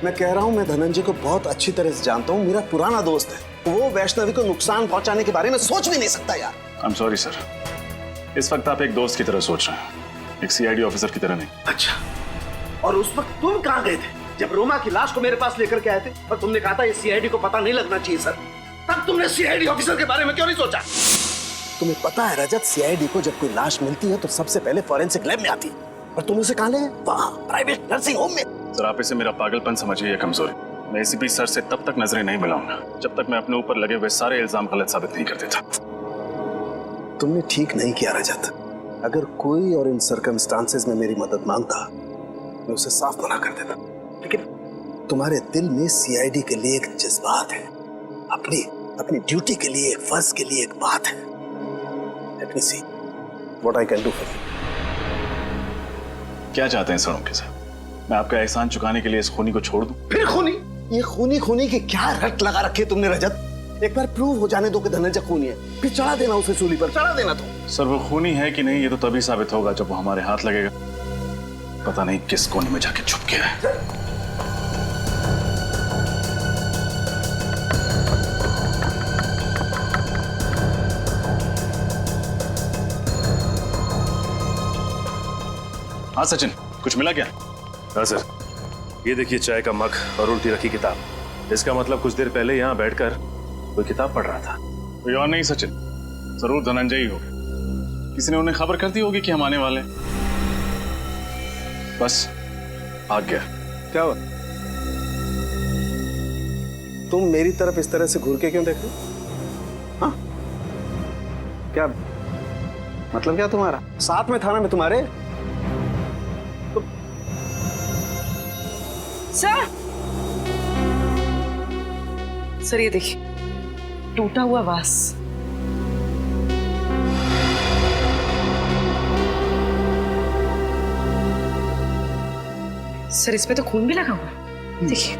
C: मैं कह रहा हूं, मैं धनंजय को बहुत अच्छी तरह से जानता हूं, मेरा पुराना दोस्त है। वो वैष्णवी को नुकसान पहुंचाने के बारे में सोच भी नहीं सकता यार।
M: आई एम सॉरी सर, इस वक्त आप एक दोस्त की तरह सोच रहे हैं, एक सीआईडी ऑफिसर की तरह नहीं।
C: अच्छा, और उस वक्त तुम कहां गए थे जब रोमा की लाश को मेरे पास लेकर के आए थे और तुमने कहा था ये सीआईडी को पता नहीं लगना चाहिए सर? तब तुमने सीआईडी ऑफिसर के बारे में क्यों नहीं सोचा? तुम्हें पता है रजत, सीआईडी को जब कोई लाश मिलती है तो सबसे पहले फॉरेंसिक लैब में आती है, और तुम उसे कहां ले गए? वहां प्राइवेट नर्सिंग होम में।
M: सर आप इसे मेरा पागलपन समझिए या कमजोरी। मैं एसीपी सर से तब तक नजरें नहीं मिलाऊंगा जब तक मैं अपने ऊपर लगे हुए सारे इल्जाम गलत साबित नहीं कर देता।
C: तुमने ठीक नहीं किया रजत। अगर कोई और इन सर्कमस्टांसेस में मेरी मदद मांगता, मैं उसे साफ मना कर देता, लेकिन तुम्हारे दिल में सीआईडी के लिए एक जज्बात है, अपनी अपनी ड्यूटी के लिए, एक फर्ज के लिए एक बात है। Let me see what I can do for you.
M: क्या चाहते हैं सड़ों के साथ? मैं आपका एहसान चुकाने के लिए इस खूनी को छोड़ दूं?
C: फिर खूनी? ये खूनी खूनी की क्या रट लगा रखी है तुमने रजत? एक बार प्रूव हो जाने दो कि धनंजय खूनी है, फिर चढ़ा देना उसे सूली पर, चढ़ा देना तुम।
M: सर वो खूनी है कि नहीं ये तो तभी साबित होगा जब वो हमारे हाथ लगेगा। पता नहीं किस कोने में जाके छुप गया है। हाँ सचिन, कुछ मिला क्या?
P: हाँ सर, ये देखिए चाय का मग और उल्टी रखी किताब। इसका मतलब कुछ देर पहले यहाँ बैठकर कोई किताब पढ़ रहा था।
M: कोई और नहीं सचिन, जरूर धनंजय ही होगा। किसी ने उन्हें खबर कर दी होगी कि हम आने वाले। बस भाग गया।
C: क्या हुआ? तुम मेरी तरफ इस तरह से घूर के क्यों देख रहे हो? हाँ? क्या मतलब क्या तुम्हारा? साथ में थाना में तुम्हारे?
F: सर ये देखिए, टूटा हुआ वास। सर इसमें तो खून भी लगा हुआ है, देखिए।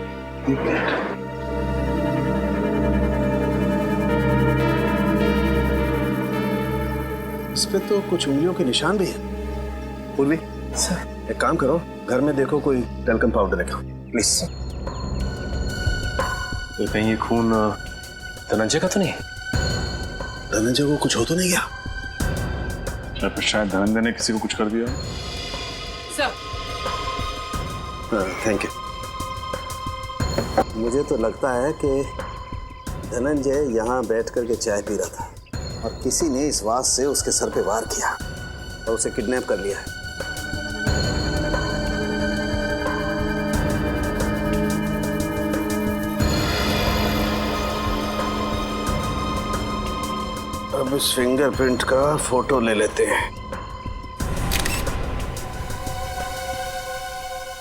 C: इस पे तो कुछ उंगलियों के निशान भी है। पूर्वी सर, एक काम करो, घर में देखो कोई टेल्कम पाउडर देखो प्लीज।
P: तो कहीं ये खून धनंजय का तो नहीं?
C: धनंजय को कुछ हो तो नहीं गया?
M: शायद धनंजय ने किसी को कुछ कर दिया।
F: Sir
C: thank you. मुझे तो लगता है कि धनंजय यहाँ बैठ करके चाय पी रहा था और किसी ने इस वास से उसके सर पे वार किया और उसे किडनैप कर लिया है। अब इस फिंगरप्रिंट का फोटो ले लेते हैं।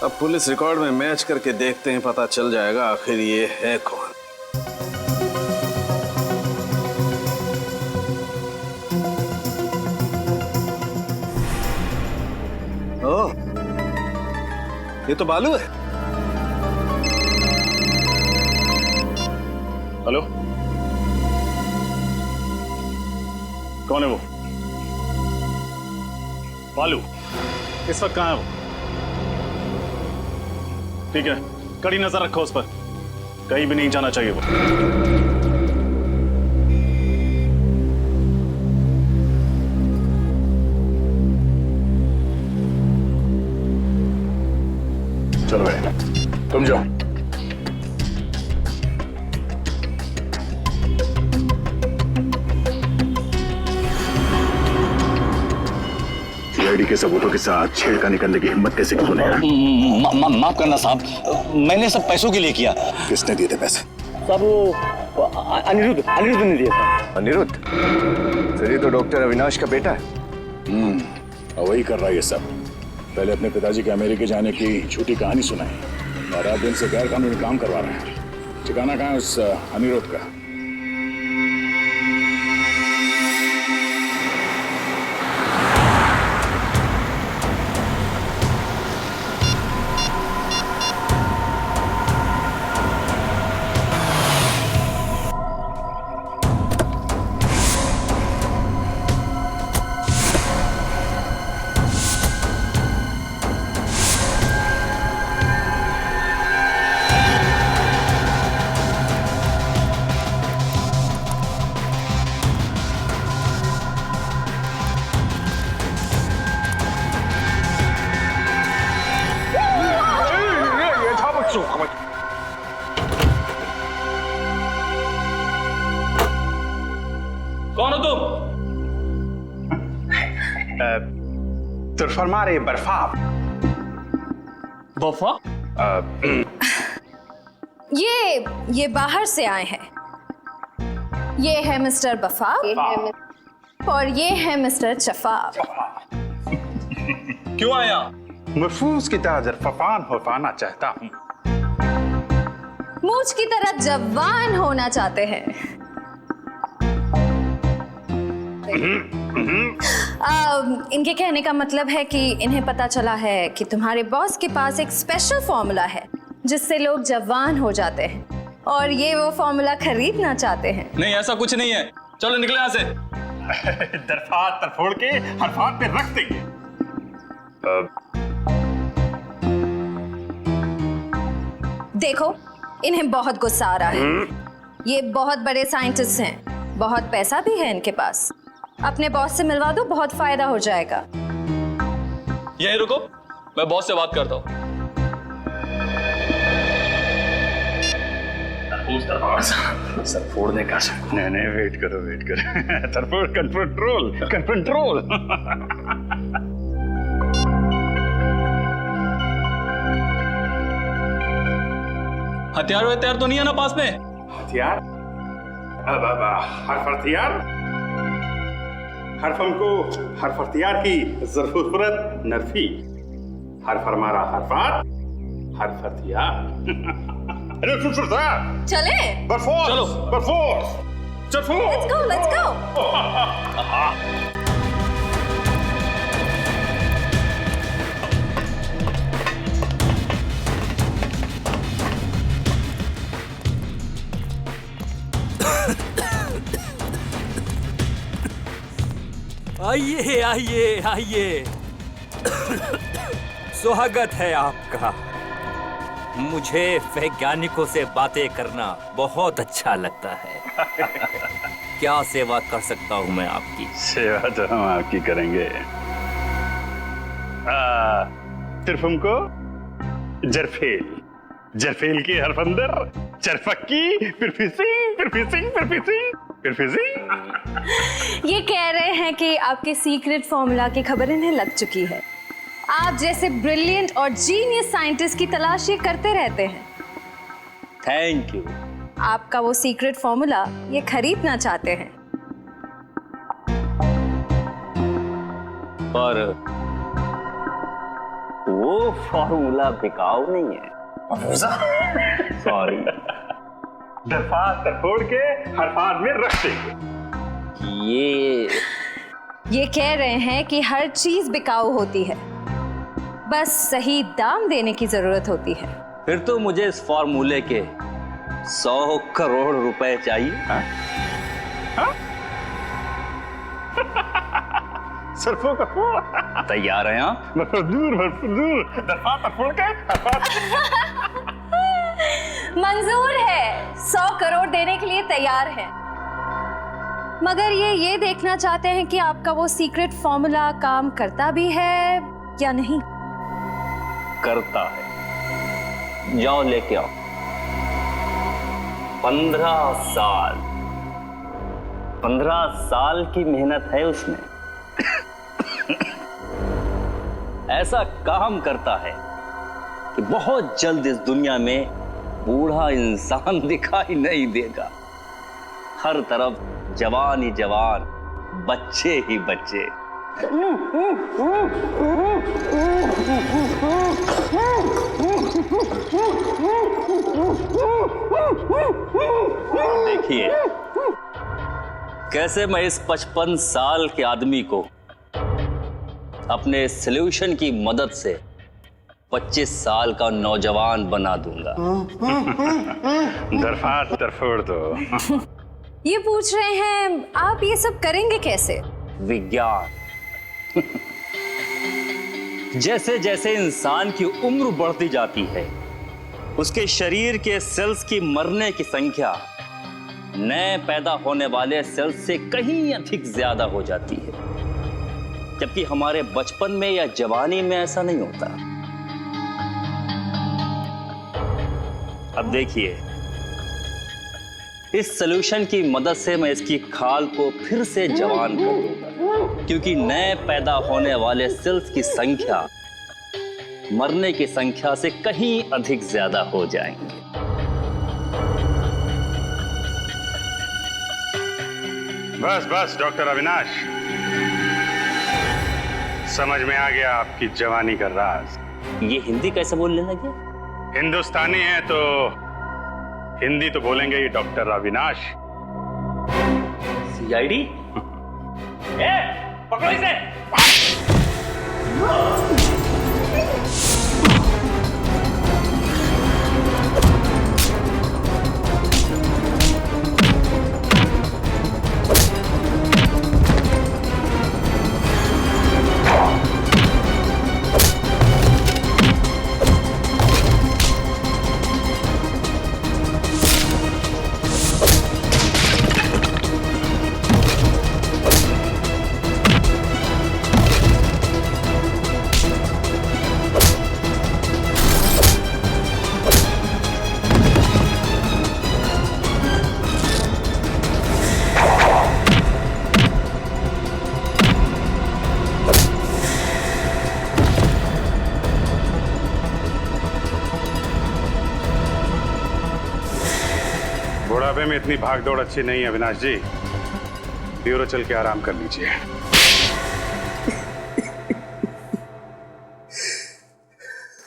C: अब पुलिस रिकॉर्ड में मैच करके देखते हैं, पता चल जाएगा आखिर ये है कौन। ओह, ये तो बालू है।
M: हेलो, कौन है वो? बालू इस वक्त कहाँ है वो? ठीक है, कड़ी नजर रखो उस पर, कहीं भी नहीं जाना चाहिए वो। चलो भाई, तुम जाओ। सीआईडी के सबूतों के साथ छेड़खानी करने की हिम्मत कैसे की तूने?
O: माफ करना साहब, मैंने सब पैसों के लिए किया।
P: किसने दिए थे पैसे?
O: साहब वो अनिरुद्ध ने दिया था।
E: अनिरुद्ध? फिर ये तो डॉक्टर अविनाश का बेटा है।
M: वही कर रहा है ये सब। पहले अपने पिताजी के अमेरिका जाने की झूठी कहानी सुनाई और रात दिन से गैर कानूनी काम करवा रहे हैं। ठिकाना कहाँ है उस अनिरुद्ध का?
K: कौन हो तुम?
H: तो फरमा रहे बर्फा।
K: बफा?
Q: ये बाहर से आए हैं। ये है मिस्टर बफा और ये है मिस्टर चफा।
K: क्यों आया?
H: महफूज की तरह जरफान होना चाहता हूँ।
Q: मूछ की तरह जवान होना चाहते हैं। इनके कहने का मतलब है कि इन्हें पता चला है कि तुम्हारे बॉस के पास एक स्पेशल फॉर्मूला है जिससे लोग जवान हो जाते हैं और ये वो फॉर्मूला खरीदना चाहते हैं।
L: नहीं, ऐसा कुछ नहीं है। चलो निकले यहाँ से।
H: दरफात तरफोड़ के हरफात पे रख देंगे।
Q: देखो, इन्हें बहुत गुस्सा आ रहा है। ये बहुत बड़े साइंटिस्ट हैं, बहुत पैसा भी है इनके पास। अपने बॉस से मिलवा दो, बहुत फायदा हो जाएगा।
L: यहीं रुको, मैं बॉस से बात करता हूँ।
H: सर फोड़ने का नहीं, वेट करो। तरफोड़ कंट्रोल।
L: हथियार तो नहीं है ना पास में?
H: हथियार? अब हर हथियार? हर हमको हर हथियार की जरूरत नरफी। हर फरमारा हरफात, हर हथियार। अरे
Q: चले?
H: बरफोर्स।
Q: Let's go.
R: आइए। स्वागत है आपका। मुझे वैज्ञानिकों से बातें करना बहुत अच्छा लगता है। क्या सेवा कर सकता हूँ मैं आपकी?
H: सेवा तो हम आपकी करेंगे। सिर्फ हमको जरफेल की हरफ अंदर, चरफक्की, फिर फिशिंग।
Q: ये कह रहे हैं कि आपके सीक्रेट फॉर्मूला की खबर इन्हें लग चुकी है। आप जैसे ब्रिलियंट और जीनियस साइंटिस्ट की तलाश ये करते रहते हैं।
R: Thank you.
Q: आपका वो सीक्रेट फॉर्मूला ये खरीदना चाहते हैं।
R: पर वो फॉर्मूला बिकाऊ नहीं है। सॉरी।
H: दरफात तरफोड़ के हरफात में रख देंगे।
Q: ये कह रहे हैं कि हर चीज बिकाऊ होती है, बस सही दाम देने की जरूरत होती है।
R: फिर तो मुझे इस फॉर्मूले के 100 करोड़ रुपए चाहिए।
H: सरफों का फोड़।
R: तैयार हैं आप?
H: दूर दरफात तरफोड़ के
Q: मंजूर है, 100 करोड़ देने के लिए तैयार है। मगर ये देखना चाहते हैं कि आपका वो सीक्रेट फॉर्मूला काम करता भी है या नहीं।
R: करता है। जाओ लेके आओ। 15 साल की मेहनत है उसमें। ऐसा काम करता है कि बहुत जल्द इस दुनिया में बूढ़ा इंसान दिखाई नहीं देगा। हर तरफ जवान ही जवान, बच्चे ही बच्चे। देखिए कैसे मैं इस 55 साल के आदमी को अपने सॉल्यूशन की मदद से 25 साल का नौजवान बना दूंगा।
H: दरफात तरफोड़ दो।
Q: ये पूछ रहे हैं आप ये सब करेंगे कैसे?
R: विज्ञान। जैसे जैसे इंसान की उम्र बढ़ती जाती है, उसके शरीर के सेल्स की मरने की संख्या नए पैदा होने वाले सेल्स से कहीं अधिक ज्यादा हो जाती है, जबकि हमारे बचपन में या जवानी में ऐसा नहीं होता। अब देखिए, इस सॉल्यूशन की मदद से मैं इसकी खाल को फिर से जवान कर दूंगा, क्योंकि नए पैदा होने वाले सेल्स की संख्या मरने की संख्या से कहीं अधिक ज्यादा हो जाएंगे।
H: बस डॉक्टर अविनाश, समझ में आ गया आपकी जवानी का राज।
R: ये हिंदी कैसे बोलने लगे?
H: हिंदुस्तानी है तो हिंदी तो बोलेंगे ही डॉक्टर अविनाश।
R: CID? पकड़ो इसे।
H: बुढ़ापे में इतनी भाग दौड़ अच्छी नहीं है अविनाश जी। ब्यूरो चल के आराम कर लीजिए।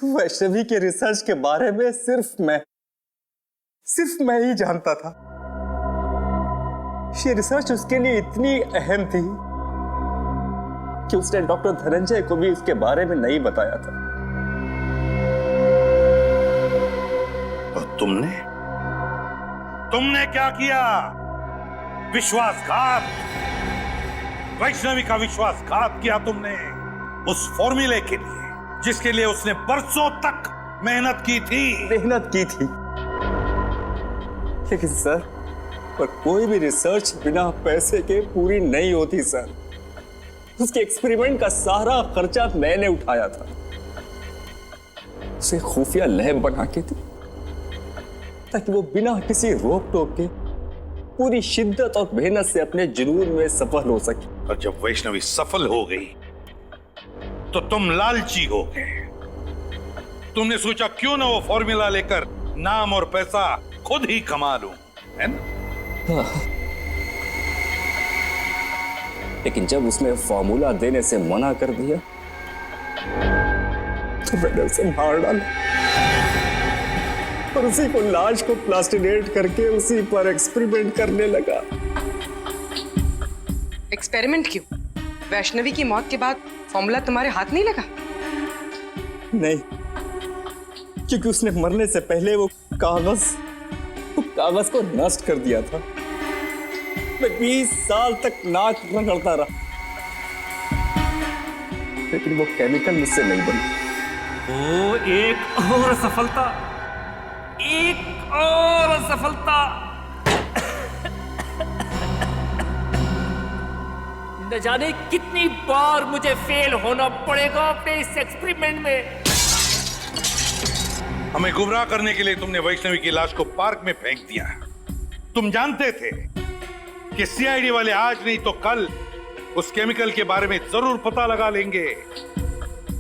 S: वैष्णवी के रिसर्च के बारे में सिर्फ मैं ही जानता था। ये रिसर्च उसके लिए इतनी अहम थी कि उसने डॉक्टर धनंजय को भी इसके बारे में नहीं बताया था।
D: और तुमने क्या किया? विश्वासघात, वैष्णवी का विश्वासघात किया तुमने उस फॉर्मूले के लिए जिसके लिए उसने बरसों तक मेहनत की थी।
S: लेकिन सर, पर कोई भी रिसर्च बिना पैसे के पूरी नहीं होती सर। उसके एक्सपेरिमेंट का सारा खर्चा मैंने उठाया था। उसे खुफिया लैब बना के दी ताकि वो बिना किसी रोक टोक के पूरी शिद्दत और मेहनत से अपने जुनून में सफल हो सके।
D: और जब वैष्णवी सफल हो गई तो तुम लालची हो गए। तुमने सोचा क्यों ना वो फॉर्मूला लेकर नाम और पैसा खुद ही कमा लूं, है ना?
S: लेकिन जब उसने फॉर्मूला देने से मना कर दिया तो मैंने उसे मार डाला और उसी को लाश को प्लास्टिनेट करके उसी पर एक्सपेरिमेंट करने लगा।
F: एक्सपेरिमेंट क्यों? वैष्णवी की मौत के बाद फॉर्मूला तुम्हारे हाथ नहीं लगा?
S: नहीं, क्योंकि उसने मरने से पहले वो कागज को नष्ट कर दिया था। मैं 20 साल तक नाक रगड़ता रहा, लेकिन वो केमिकल मुझसे नहीं बनी।
R: ओ, एक और सफलता।
T: न जाने कितनी बार मुझे फेल होना पड़ेगा अपने इस एक्सपेरिमेंट में।
D: हमें गुमराह करने के लिए तुमने वैष्णवी की लाश को पार्क में फेंक दिया। तुम जानते थे कि सीआईडी वाले आज नहीं तो कल उस केमिकल के बारे में जरूर पता लगा लेंगे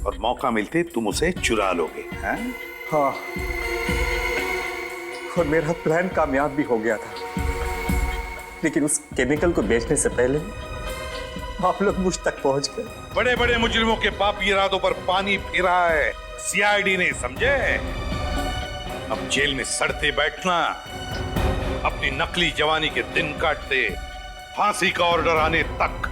D: और मौका मिलते तुम उसे चुरा लोगे, हैं?
S: हाँ, और मेरा प्लान कामयाब भी हो गया था। लेकिन उस केमिकल को बेचने से पहले आप लोग मुझ तक पहुंच गए।
D: बड़े बड़े मुजरिमों के पापी इरादों पर पानी फिरा है सीआईडी ने, समझे? अब जेल में सड़ते बैठना, अपनी नकली जवानी के दिन काटते फांसी का ऑर्डर आने तक।